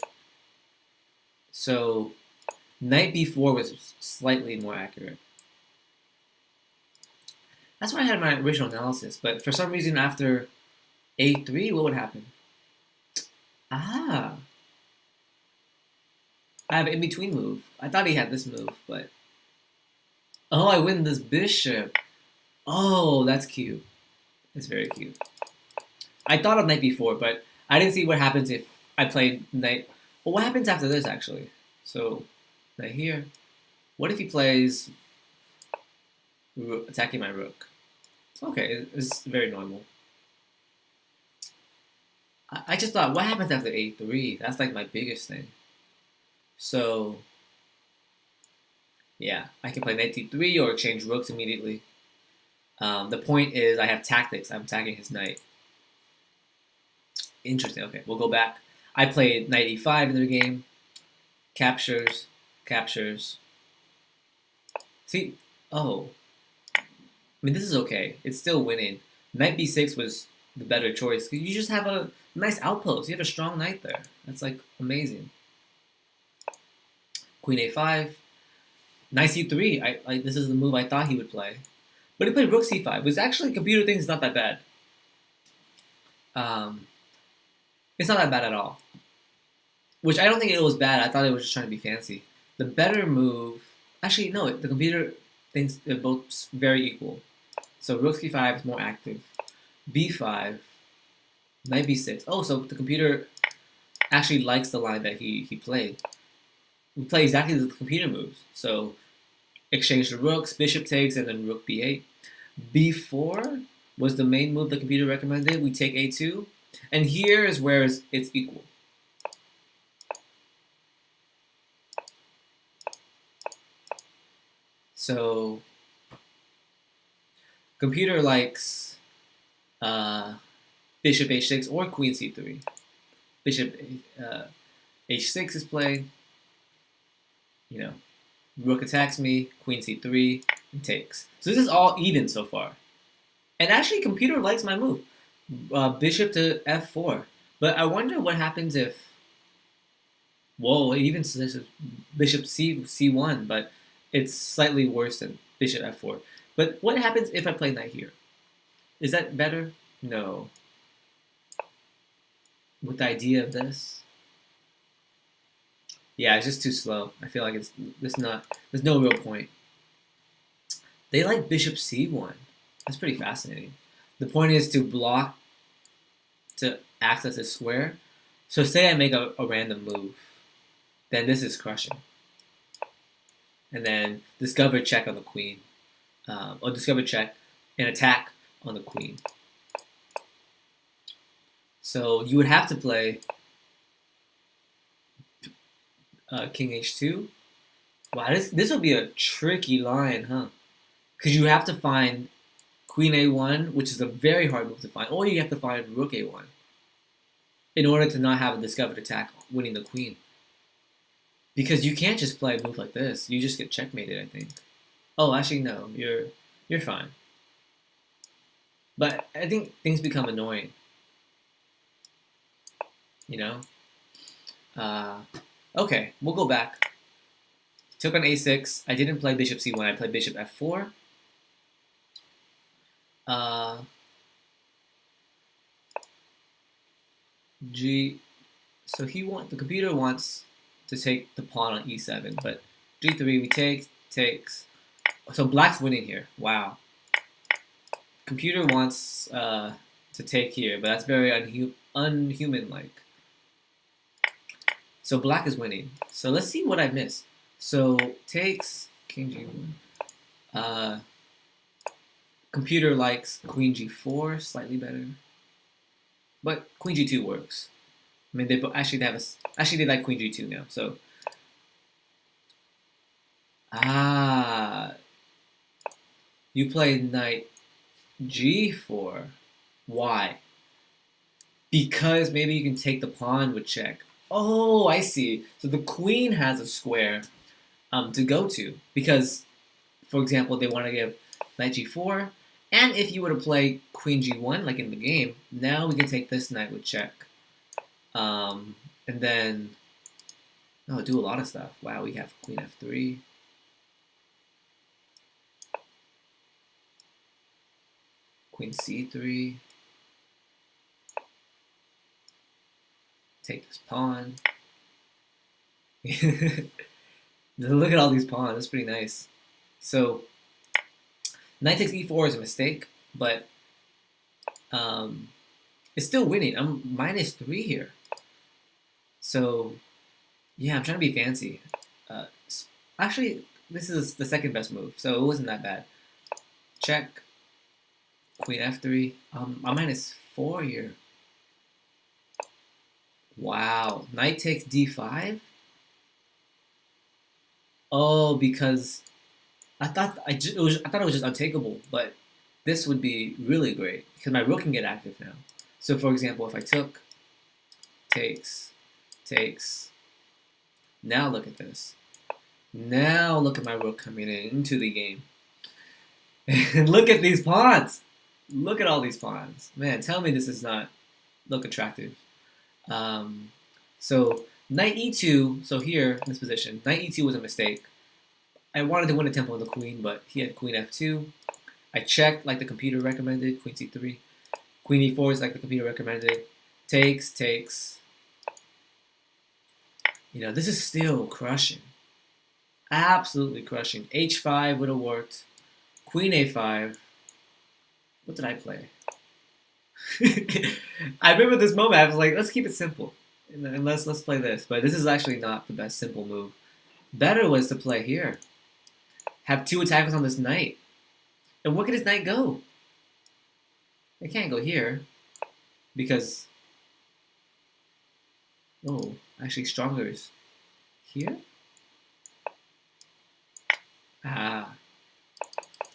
So knight b4 was slightly more accurate. That's where I had my original analysis, but for some reason after a3, what would happen? Ah. I have an in-between move. I thought he had this move, but... Oh, I win this bishop. Oh, that's cute. It's very cute. I thought of knight b4, but I didn't see what happens if I played knight... Well, what happens after this, actually? So, knight here. What if he plays... attacking my rook? Okay, it's very normal. I just thought, what happens after a3? That's like my biggest thing. So, yeah, I can play knight d3 or exchange rooks immediately. The point is I have tactics. I'm attacking his knight. Interesting. Okay, we'll go back. I played knight e5 in the game. Captures. See? Oh. I mean, this is okay. It's still winning. Knight b6 was the better choice. You just have a nice outpost. You have a strong knight there. That's like amazing. Queen a5. Knight c3. This is the move I thought he would play. But he played rook c5, which actually computer thinks is not that bad. It's not that bad at all. Which I don't think it was bad. I thought it was just trying to be fancy. The better move... Actually, no. The computer thinks they're both very equal. So rook c5 is more active. b5. Knight b6. Oh, so the computer actually likes the line that he played. We play exactly the computer moves. So exchange the rooks, bishop takes, and then rook b8. b4 was the main move the computer recommended. We take a2. And here is where it's equal. So computer likes bishop h6 or queen c3. Bishop h6 is played. You know, rook attacks me, queen c3, and takes. So this is all even so far. And actually, computer likes my move, bishop to f4. But I wonder what happens if, whoa, it even says bishop c1, but it's slightly worse than bishop f4. But what happens if I play knight here? Is that better? No. With the idea of this, yeah, it's just too slow. I feel like there's no real point. They like bishop c1. That's pretty fascinating. The point is to block, to access this square. So say I make a random move, then this is crushing. And then discover check on the queen, or discover check and attack on the queen. So you would have to play king h2. Wow, this would be a tricky line, huh? Because you have to find queen a1, which is a very hard move to find, or you have to find rook a1 in order to not have a discovered attack winning the queen. Because you can't just play a move like this. You just get checkmated, I think. Oh, actually, no. You're fine. But I think things become annoying. You know? Okay, we'll go back. Took on a6. I didn't play bishop c1. I played bishop f4. G. So the computer wants to take the pawn on e7, but g3 we takes. So black's winning here. Wow. Computer wants to take here, but that's very unhuman-like. So black is winning. So let's see what I missed. So takes king g1. Computer likes queen g4 slightly better, but queen g2 works. I mean, they like queen g2 now. So you play knight g4. Why? Because maybe you can take the pawn with check. Oh, I see. So the queen has a square to go to because, for example, they want to give knight g4. And if you were to play queen g1, like in the game, now we can take this knight with check. And then, do a lot of stuff. Wow, we have queen f3. Queen c3. Take this pawn. Look at all these pawns. That's pretty nice. So, knight takes e4 is a mistake, but it's still winning. I'm -3 here. So, yeah, I'm trying to be fancy. Actually, this is the second best move, so it wasn't that bad. Check. Queen f3. I'm -4 here. Wow. Knight takes d5? Oh, because I thought it was just untakeable, but this would be really great because my rook can get active now. So for example, if I took, takes, now look at this. Now look at my rook coming into the game. And look at these pawns. Look at all these pawns. Man, tell me this does not look attractive. So knight e2, so here in this position, knight e2 was a mistake. I wanted to win a tempo on the queen, but he had queen f2. I checked like the computer recommended, queen c3. Queen e4 is like the computer recommended. Takes. This is still crushing. Absolutely crushing. h5 would have worked. Queen a5. What did I play? I remember this moment. I was like, let's keep it simple, and let's play this. But this is actually not the best simple move. Better was to play here. Have 2 attackers on this knight. And where can his knight go? It can't go here because actually stronger is here.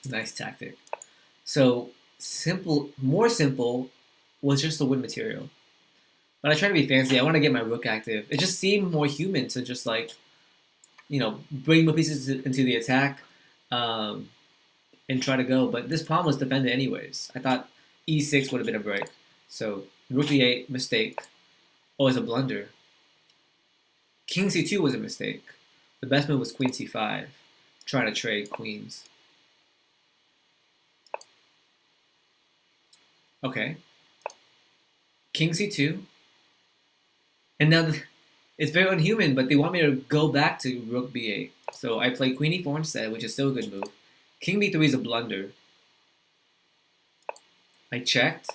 Nice tactic. So more simple was just the wood material. But I try to be fancy. I want to get my rook active. It just seemed more human to just like, bring more pieces into the attack, and try to go. But this pawn was defended anyways. I thought e6 would have been a break. So rook e8, mistake. Oh, it's a blunder. King c2 was a mistake. The best move was queen c5, trying to trade queens. Okay. King c2. And now it's very unhuman, but they want me to go back to rook b8. So I play queen e4 instead, which is still a good move. King b3 is a blunder. I checked,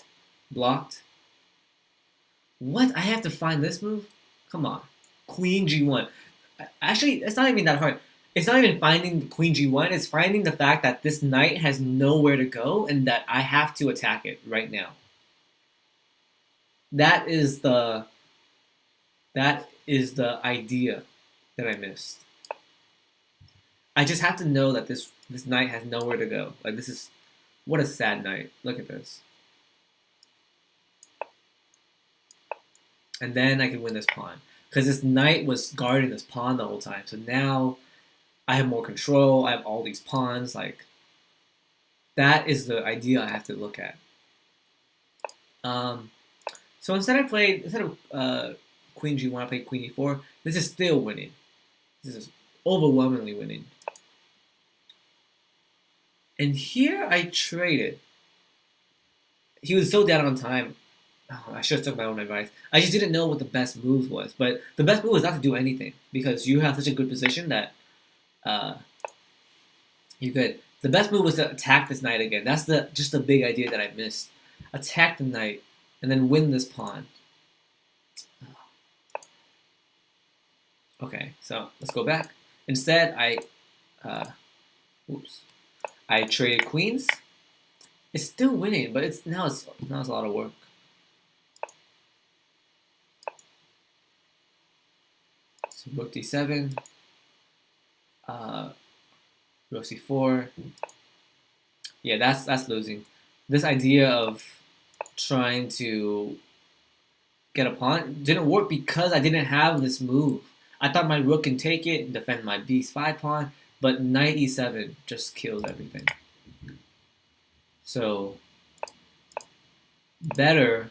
blocked. What? I have to find this move? Come on. Queen g1. Actually, it's not even that hard. It's not even finding queen g1. It's finding the fact that this knight has nowhere to go and that I have to attack it right now. That is the idea that I missed. I just have to know that this knight has nowhere to go. Like, this is, what a sad night. Look at this. And then I can win this pawn. Because this knight was guarding this pawn the whole time. So now I have more control. I have all these pawns. Like, that is the idea I have to look at. So instead of queen g1, I played queen e4. This is still winning. This is overwhelmingly winning. And here I traded. He was so down on time. Oh, I should have took my own advice. I just didn't know what the best move was. But the best move was not to do anything because you have such a good position that you could. The best move was to attack this knight again. That's just the big idea that I missed. Attack the knight and then win this pawn. Okay, so let's go back. Instead, I traded queens. It's still winning, but now it's a lot of work. So rook d7, rook c4. Yeah, that's losing. This idea of trying to get a pawn didn't work because I didn't have this move. I thought my rook can take it and defend my b5 pawn, but knight e7 just kills everything. So better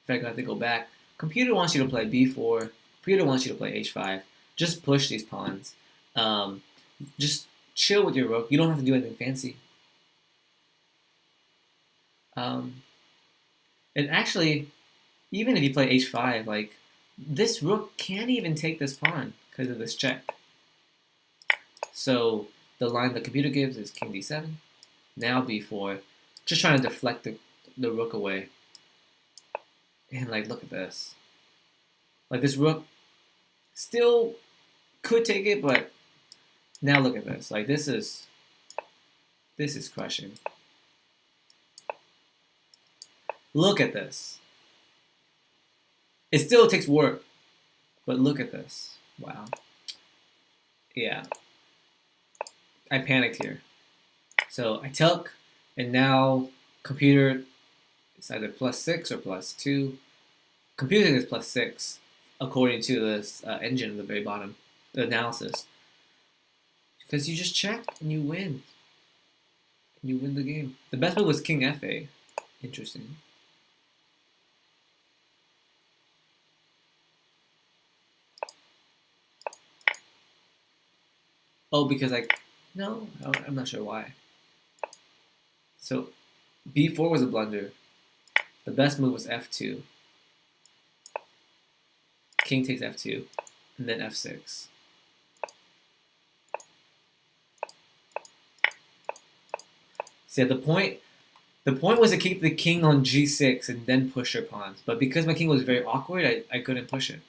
if I got to go back. Computer wants you to play b4. Computer wants you to play h5. Just push these pawns. Just chill with your rook. You don't have to do anything fancy. And actually, even if you play h5, like, this rook can't even take this pawn because of this check. So the line the computer gives is king d7, now b4, just trying to deflect the rook away. And like, look at this. Like, this rook still could take it, but now look at this. Like, this is crushing. Look at this. It still takes work, but look at this. Wow. Yeah. I panicked here. So I took, and now computer is either +6 or +2. Computing is +6, according to this engine at the very bottom, the analysis. Because you just check and you win. And you win the game. The best move was king fa. Interesting. Oh, because no, I'm not sure why. So b4 was a blunder. The best move was f2. King takes f2, and then f6. See, at the point The point was to keep the king on g6 and then push your pawns. But because my king was very awkward, I couldn't push it.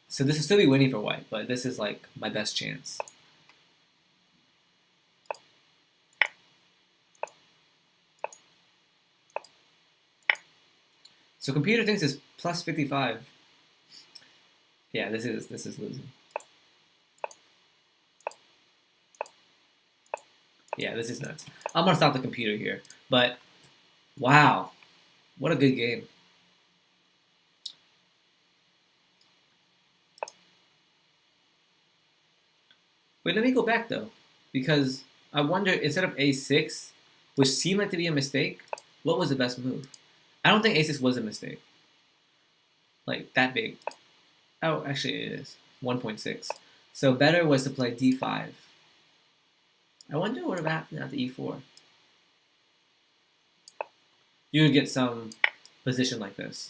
So this will still be winning for white, but this is like my best chance. So computer thinks it's plus 55. Yeah, this is losing. Yeah, this is nuts. I'm gonna stop the computer here. But wow, what a good game. Wait, let me go back though, because I wonder, instead of a6, which seemed like to be a mistake, what was the best move? I don't think a6 was a mistake. Like that big. Oh, actually it is 1.6. So better was to play d5. I wonder what would have happened after e4. You would get some position like this.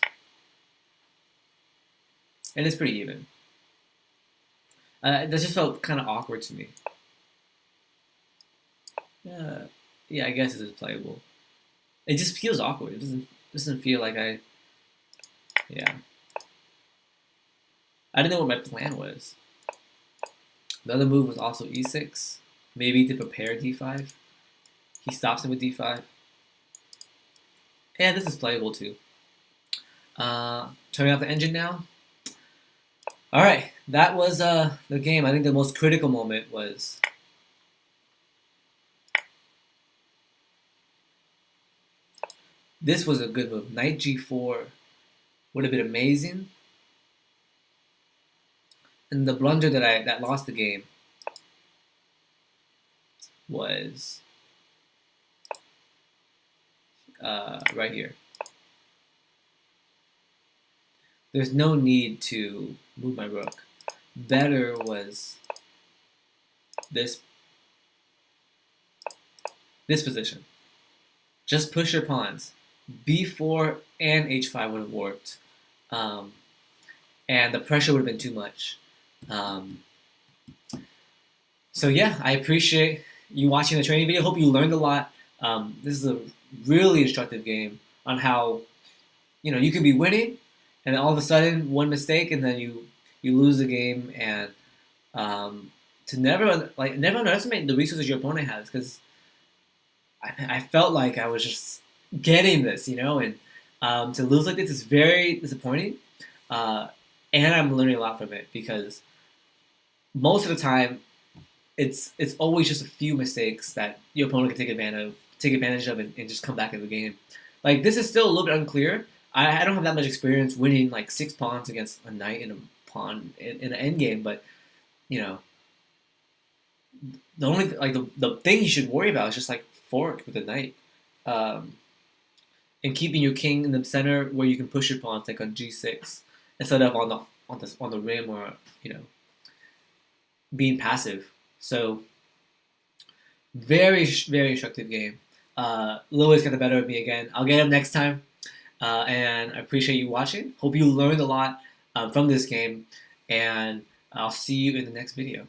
And it's pretty even. That just felt kind of awkward to me. Yeah, I guess it is playable. It just feels awkward. It doesn't feel like yeah. I didn't know what my plan was. The other move was also e6, maybe to prepare d5. He stops him with d5. Yeah, this is playable too. Turning off the engine now. All right, that was the game. I think the most critical moment was this was a good move. Knight g4 would have been amazing. And the blunder that lost the game was right here. There's no need to move my rook. Better was this position. Just push your pawns. b4 and h5 would have worked. And the pressure would have been too much. So yeah, I appreciate you watching the training video. Hope you learned a lot. This is a really instructive game on how, you could be winning, and then all of a sudden one mistake, and then you lose the game. And to never underestimate the resources your opponent has, because I felt like I was just getting this, and to lose like this is very disappointing. And I'm learning a lot from it, because most of the time it's always just a few mistakes that your opponent can take advantage of and just come back in the game. Like, this is still a little bit unclear. I don't have that much experience winning like 6 pawns against a knight and a pawn in an endgame, but the only the thing you should worry about is just like fork with the knight, and keeping your king in the center where you can push your pawns like on g6 instead of on the rim, or being passive. So very very instructive game. Luiz got the better of me again. I'll get him next time. And I appreciate you watching. Hope you learned a lot from this game, and I'll see you in the next video.